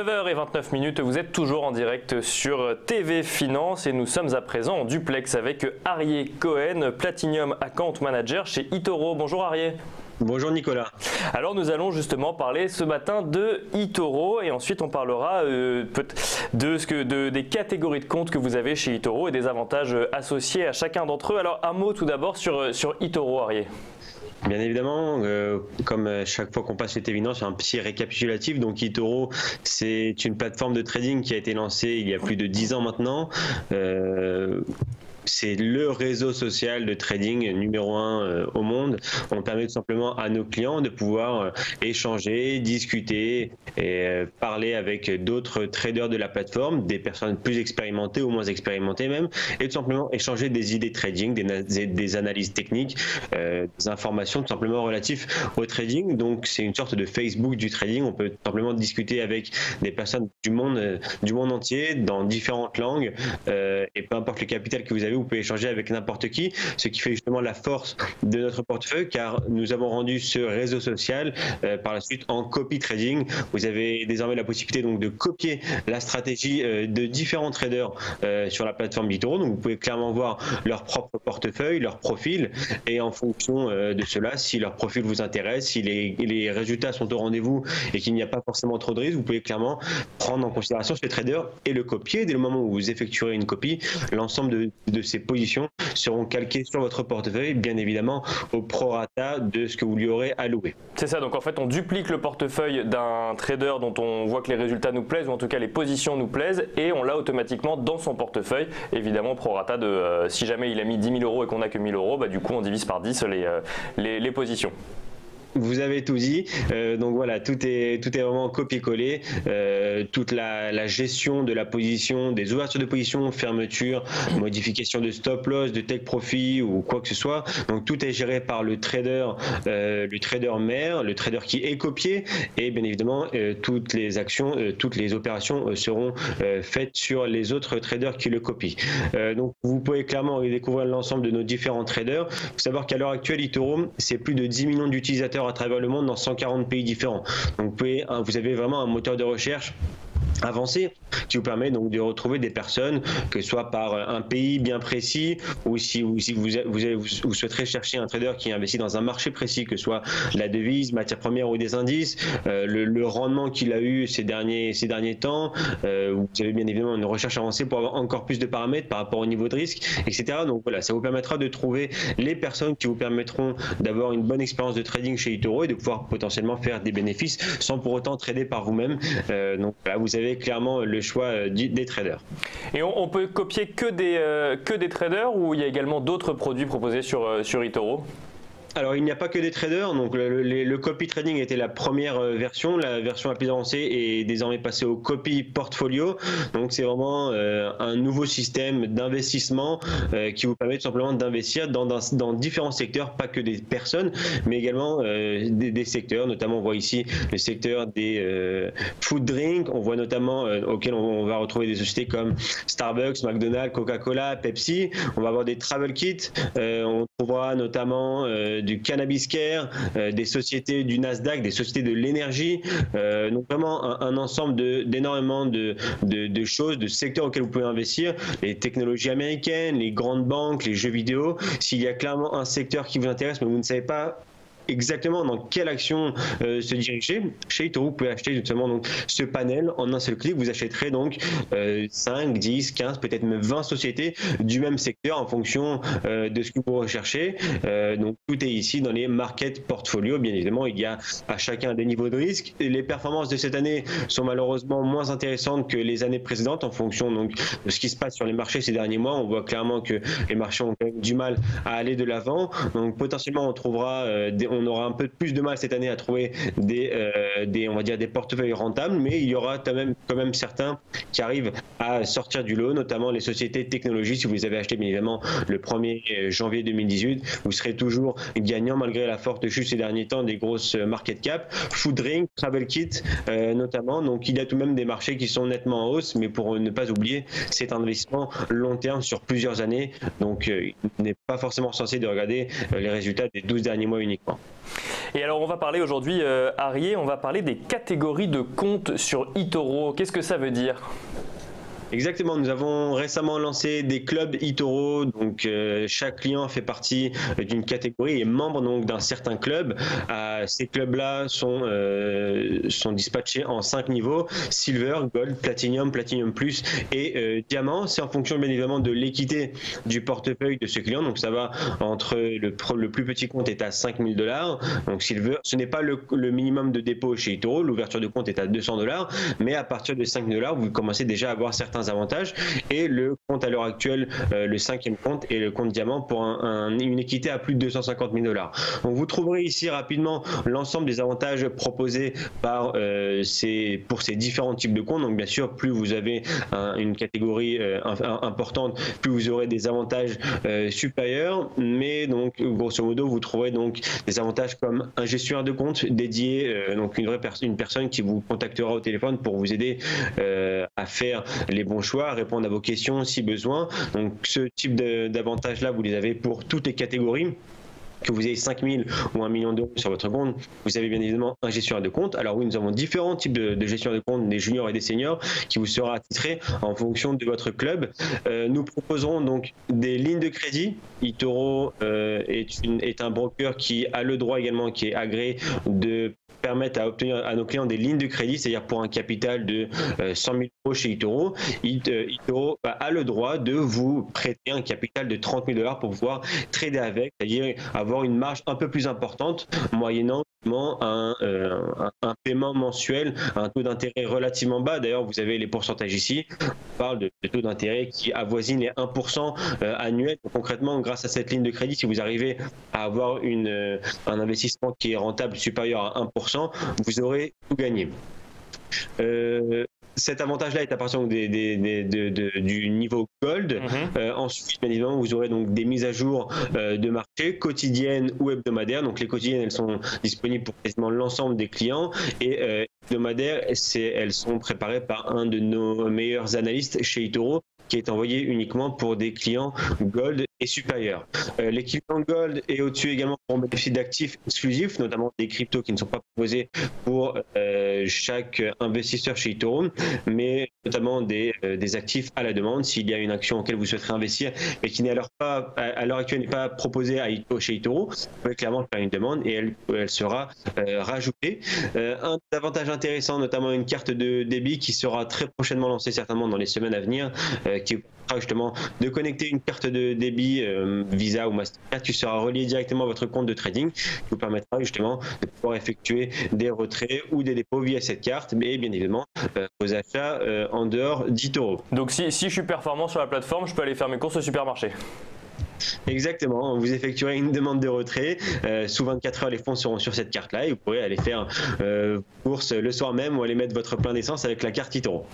9h29, vous êtes toujours en direct sur TV Finance et nous sommes à présent en duplex avec Arié Cohen, Platinum Account Manager chez eToro. Bonjour Arié. Bonjour Nicolas. Alors nous allons justement parler ce matin de eToro et ensuite on parlera des catégories de comptes que vous avez chez eToro et des avantages associés à chacun d'entre eux. Alors un mot tout d'abord sur eToro, Arié. Bien évidemment, comme chaque fois qu'on passe chez TV Finance, c'est un petit récapitulatif. Donc eToro, c'est une plateforme de trading qui a été lancée il y a plus de 10 ans maintenant. C'est le réseau social de trading numéro 1 au monde. On permet tout simplement à nos clients de pouvoir échanger, discuter et parler avec d'autres traders de la plateforme, des personnes plus expérimentées ou moins expérimentées même, et tout simplement échanger des idées trading, des analyses techniques, des informations tout simplement relatives au trading. Donc c'est une sorte de Facebook du trading. On peut tout simplement discuter avec des personnes du monde entier dans différentes langues et peu importe le capital que vous avez, vous pouvez échanger avec n'importe qui, ce qui fait justement la force de notre portefeuille, car nous avons rendu ce réseau social par la suite en copy trading. Vous avez désormais la possibilité donc de copier la stratégie de différents traders sur la plateforme eToro. Donc vous pouvez clairement voir leur propre portefeuille, leur profil, et en fonction de cela, si leur profil vous intéresse, si les résultats sont au rendez-vous et qu'il n'y a pas forcément trop de risques, vous pouvez clairement prendre en considération ce trader et le copier. Dès le moment où vous effectuerez une copie, l'ensemble de ces positions seront calquées sur votre portefeuille, bien évidemment au prorata de ce que vous lui aurez alloué. C'est ça, donc en fait on duplique le portefeuille d'un trader dont on voit que les résultats nous plaisent, ou en tout cas les positions nous plaisent, et on l'a automatiquement dans son portefeuille, évidemment prorata de si jamais il a mis 10 000 € et qu'on n'a que 1 000 €, du coup on divise par 10 les positions. Vous avez tout dit, donc voilà, tout est vraiment copié-collé, toute la gestion de la position, des ouvertures de position, fermeture, modification de stop loss, de take profit ou quoi que ce soit, donc tout est géré par le trader mère, le trader qui est copié, et bien évidemment toutes les actions, toutes les opérations seront faites sur les autres traders qui le copient. Donc vous pouvez clairement découvrir l'ensemble de nos différents traders. Il faut savoir qu'à l'heure actuelle, eToro, c'est plus de 10 millions d'utilisateurs à travers le monde dans 140 pays différents. Donc vous avez vraiment un moteur de recherche avancé qui vous permet donc de retrouver des personnes, que ce soit par un pays bien précis, ou si vous souhaiterez chercher un trader qui investit dans un marché précis, que ce soit la devise, matière première ou des indices, le rendement qu'il a eu ces derniers temps, vous avez bien évidemment une recherche avancée pour avoir encore plus de paramètres par rapport au niveau de risque, etc. Donc voilà, ça vous permettra de trouver les personnes qui vous permettront d'avoir une bonne expérience de trading chez eToro et de pouvoir potentiellement faire des bénéfices sans pour autant trader par vous-même. Donc là, vous avez clairement le choix des traders. Et on peut copier que des traders, ou il y a également d'autres produits proposés sur eToro ? Alors il n'y a pas que des traders, donc le copy trading était la première version, la version la plus avancée est désormais passée au copy portfolio. Donc c'est vraiment un nouveau système d'investissement qui vous permet tout simplement d'investir dans différents secteurs, pas que des personnes, mais également des secteurs. Notamment on voit ici le secteur des food drinks, on voit notamment auquel on va retrouver des sociétés comme Starbucks, McDonald's, Coca-Cola, Pepsi. On va avoir des travel kits, on trouvera notamment du cannabis care, des sociétés du Nasdaq, des sociétés de l'énergie, donc vraiment un ensemble d'énormément de choses, de secteurs auxquels vous pouvez investir, les technologies américaines, les grandes banques, les jeux vidéo. S'il y a clairement un secteur qui vous intéresse mais vous ne savez pas exactement dans quelle action se diriger, chez eToro, vous pouvez acheter justement donc ce panel en un seul clic. Vous achèterez donc 5, 10, 15, peut-être même 20 sociétés du même secteur en fonction de ce que vous recherchez. Donc tout est ici dans les market portfolio. Bien évidemment, il y a à chacun des niveaux de risque. Et les performances de cette année sont malheureusement moins intéressantes que les années précédentes en fonction donc de ce qui se passe sur les marchés ces derniers mois. On voit clairement que les marchés ont quand même du mal à aller de l'avant. Donc potentiellement, on aura un peu plus de mal cette année à trouver on va dire des portefeuilles rentables, mais il y aura quand même certains qui arrivent à sortir du lot, notamment les sociétés technologiques. Si vous les avez achetées bien évidemment le 1er janvier 2018, vous serez toujours gagnant malgré la forte chute ces derniers temps des grosses market cap. Food drink, travel kit notamment. Donc il y a tout de même des marchés qui sont nettement en hausse, mais pour ne pas oublier, c'est un investissement long terme sur plusieurs années. Donc il n'est pas forcément censé de regarder les résultats des 12 derniers mois uniquement. Et alors on va parler aujourd'hui, Arié, on va parler des catégories de comptes sur eToro. Qu'est-ce que ça veut dire ? Exactement, nous avons récemment lancé des clubs eToro, donc chaque client fait partie d'une catégorie et est membre donc d'un certain club. Ces clubs-là sont dispatchés en 5 niveaux: Silver, Gold, Platinum, Platinum Plus et Diamant. C'est en fonction bien évidemment de l'équité du portefeuille de ce client, donc ça va entre le plus petit compte est à $5 000, donc Silver, ce n'est pas le minimum de dépôt chez eToro, l'ouverture de compte est à $200, mais à partir de $5 vous commencez déjà à avoir certains avantages, et le compte à l'heure actuelle, le 5e compte, est le compte diamant pour une équité à plus de $250 000. Donc vous trouverez ici rapidement l'ensemble des avantages proposés pour ces différents types de comptes. Donc bien sûr, plus vous avez une catégorie importante, plus vous aurez des avantages supérieurs, mais donc grosso modo vous trouverez donc des avantages comme un gestionnaire de compte dédié, donc une personne qui vous contactera au téléphone pour vous aider à faire les bons choix, à répondre à vos questions si besoin. Donc ce type d'avantages là, vous les avez pour toutes les catégories. Que vous ayez 5 000 ou 1 million d'euros sur votre compte, vous avez bien évidemment un gestionnaire de compte. Alors oui, nous avons différents types de gestionnaires de compte, des juniors et des seniors, qui vous sera attitré en fonction de votre club. Nous proposerons donc des lignes de crédit. eToro est un broker qui a le droit également, qui est agréé, de permettre à obtenir à nos clients des lignes de crédit, c'est-à-dire pour un capital de 100 000 euros chez eToro, eToro a le droit de vous prêter un capital de $30 000 pour pouvoir trader avec, c'est-à-dire avoir une marge un peu plus importante, moyennant un paiement mensuel, un taux d'intérêt relativement bas. D'ailleurs, vous avez les pourcentages ici. On parle de taux d'intérêt qui avoisinent les 1% annuel. Donc, concrètement, grâce à cette ligne de crédit, si vous arrivez à avoir un investissement qui est rentable supérieur à 1%, vous aurez tout gagné. Cet avantage-là est à partir du niveau Gold. Ensuite, bien évidemment, vous aurez donc des mises à jour de marché quotidiennes ou hebdomadaires. Donc les quotidiennes, elles sont disponibles pour quasiment l'ensemble des clients, et hebdomadaires, elles sont préparées par un de nos meilleurs analystes chez eToro, qui est envoyé uniquement pour des clients Gold et supérieurs. Les clients Gold et au-dessus également pourront bénéficier d'actifs exclusifs, notamment des cryptos qui ne sont pas proposés pour chaque investisseur chez eToro, mais notamment des actifs à la demande. S'il y a une action en laquelle vous souhaiterez investir mais qui n'est à l'heure actuelle n'est pas proposée chez eToro, vous pouvez clairement faire une demande et elle sera rajoutée. Un avantage intéressant, notamment une carte de débit qui sera très prochainement lancée, certainement dans les semaines à venir, qui permettra justement de connecter une carte de débit Visa ou Mastercard qui sera reliée directement à votre compte de trading, qui vous permettra justement de pouvoir effectuer des retraits ou des dépôts via cette carte, mais bien évidemment vos achats en dehors d'eToro. Donc si je suis performant sur la plateforme, je peux aller faire mes courses au supermarché. Exactement, vous effectuerez une demande de retrait, sous 24 heures les fonds seront sur cette carte là et vous pourrez aller faire courses le soir même ou aller mettre votre plein d'essence avec la carte eToro.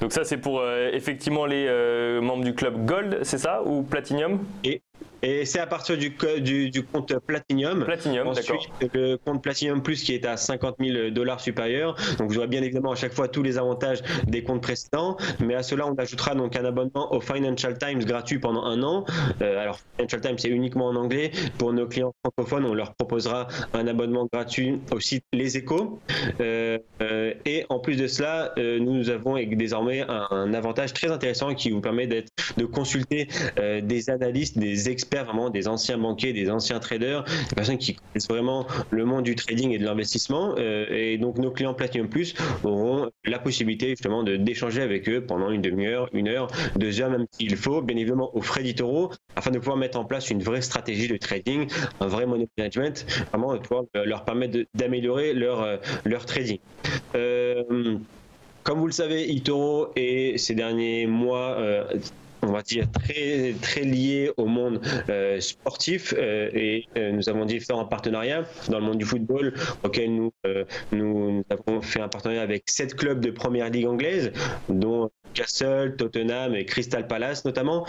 Donc ça c'est pour effectivement les membres du club Gold, c'est ça, ou Platinum? Et c'est à partir du compte Platinum. Ensuite, le compte Platinum Plus qui est à $50 000 supérieur. Donc vous aurez bien évidemment à chaque fois tous les avantages des comptes précédents. Mais à cela, on ajoutera donc un abonnement au Financial Times gratuit pendant 1 an. Alors Financial Times, c'est uniquement en anglais. Pour nos clients francophones, on leur proposera un abonnement gratuit au site Les Échos. Et en plus de cela, nous avons désormais un avantage très intéressant qui vous permet de consulter des analystes, des experts, vraiment des anciens banquiers, des anciens traders, des personnes qui connaissent vraiment le monde du trading et de l'investissement. Et donc nos clients Platinum Plus auront la possibilité justement d'échanger avec eux pendant une demi-heure, 1 heure, 2 heures, même s'il faut, bien évidemment aux frais d'eToro, afin de pouvoir mettre en place une vraie stratégie de trading, un vrai money management, vraiment de pouvoir leur permettre d'améliorer leur trading. Comme vous le savez, eToro est ces derniers mois on va dire très, très lié au monde sportif, et nous avons différents partenariats dans le monde du football auquel nous avons fait un partenariat avec 7 clubs de première ligue anglaise, dont Newcastle, Tottenham et Crystal Palace notamment.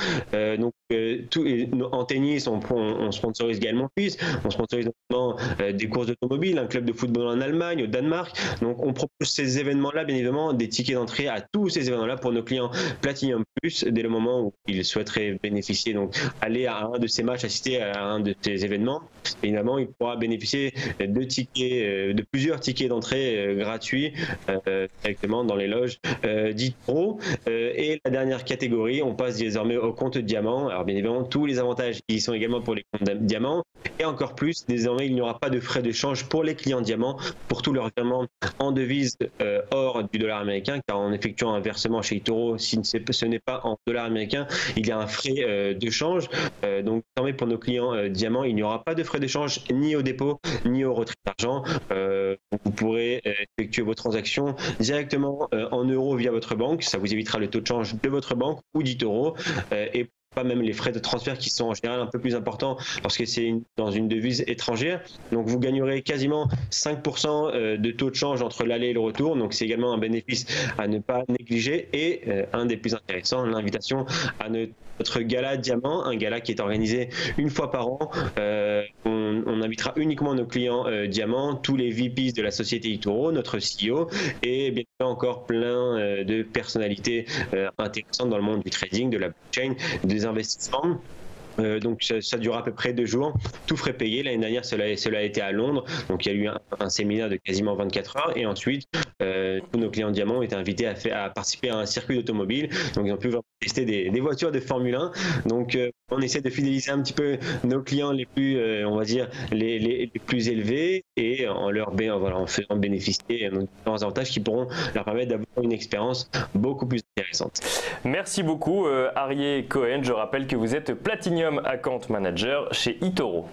En tennis, on sponsorise Gaël Monfils, on sponsorise notamment des courses d'automobile, un club de football en Allemagne, au Danemark. Donc on propose ces événements-là, bien évidemment, des tickets d'entrée à tous ces événements-là pour nos clients Platinum Plus dès le moment où ils souhaiteraient bénéficier, donc aller à un de ces matchs, assister à un de ces événements. Évidemment, il pourra bénéficier de plusieurs tickets d'entrée gratuits directement dans les loges d'eToro. Et la dernière catégorie, on passe désormais au compte diamant. Alors bien évidemment, tous les avantages y sont également pour les comptes diamants. Et encore plus, désormais, il n'y aura pas de frais de change pour les clients diamants pour tous leurs virements en devise hors du dollar américain, car en effectuant un versement chez eToro, si ce n'est pas en dollars américains, il y a un frais de change. Donc désormais, pour nos clients diamants, il n'y aura pas de frais de change ni au dépôt ni au retrait d'argent. Vous pourrez effectuer vos transactions directement en euros via votre banque. Ça vous évitera le taux de change de votre banque ou d'eToro. Et pas même les frais de transfert qui sont en général un peu plus importants lorsque c'est dans une devise étrangère. Donc vous gagnerez quasiment 5% de taux de change entre l'aller et le retour. Donc c'est également un bénéfice à ne pas négliger. Et un des plus intéressants, l'invitation à notre gala diamant, un gala qui est organisé une fois par an. On invitera uniquement nos clients diamants, tous les VPs de la société eToro, notre CEO et bien sûr encore plein de personnalités intéressantes dans le monde du trading, de la blockchain, des investissements. Donc ça dure à peu près 2 jours, tout frais payé. L'année dernière, cela a été à Londres, donc il y a eu un séminaire de quasiment 24 heures et ensuite tous nos clients diamants ont été invités à participer à un circuit d'automobile, donc ils ont pu tester des voitures de Formule 1. Donc on essaie de fidéliser un petit peu nos clients les plus, on va dire, les plus élevés et en faisant bénéficier de différents avantages qui pourront leur permettre d'avoir une expérience beaucoup plus intéressante. Merci beaucoup Arié Cohen, je rappelle que vous êtes Platinum Account Manager chez eToro.